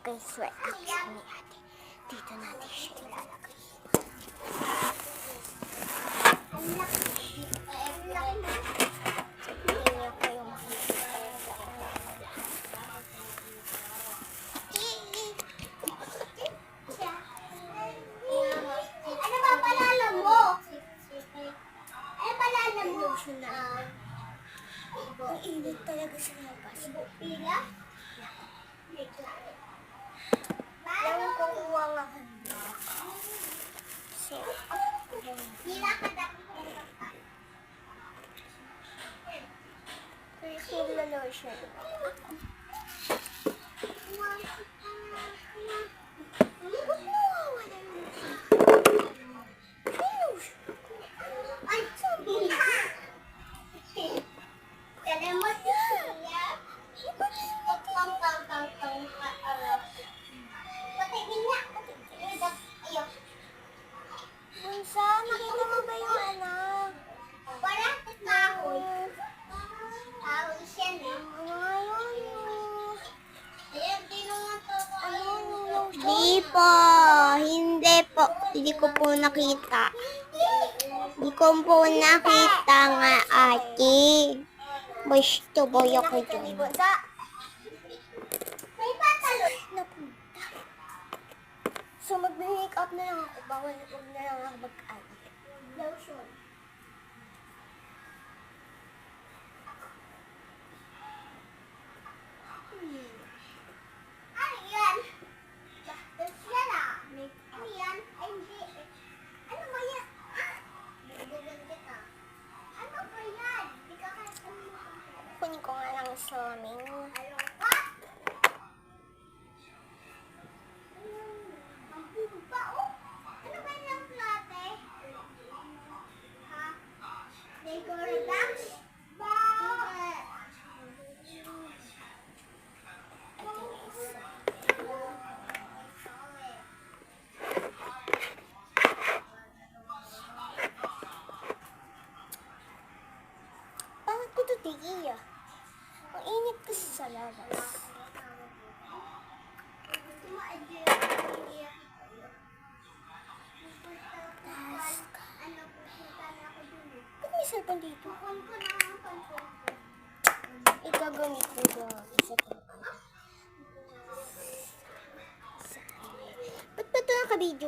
guys, reaction ni ate. Dito natin siya ilalagay. Sabihin niyo po yung makikita. Ano ba palalam mo? Ano palalam mo? Lotion na. Ang init talaga sa labas. Pila? Lang kukuha nga handa. So, Pila ka dapat. refill na lotion. Ba't nawawala yung lotion? May lotion. Ay, pila! Kaya mo siya. Tang-tang-tang-tang ka. Patigin niya. Ayaw. Bunsa, nakita mo ba yung anak? Wala sa kahoy. Kahoy siya na. Ano ngayon yun? Ayaw, di naman to. Ayun yung lotion. Di po. Hindi po. Hindi ko po nakita. Hindi ko po nakita nga, ate. Gusto boy ako Nakita ni dyan. Bunsa. May patalo. Napunta. So, mag-make up na lang ako. Bawal na lang ako mag-ano. Lotion. Ano yan? That's yan ah. Ano yan? Ay, hindi. Ano ba yan? Ah! Nagdagan kita. Ano ba yan? Di ka kasi Kunin ko nga lang sa amin. Ano ka? Ang pupa oh. Ano ba yung plate? Ha? Negorodax? Bakit ko ito tigiya? Ang init kasi sa labas. Ba't may cellphone dito? Ikagamit ko ba? Isa ko. Ba't ba ito nakabidyo?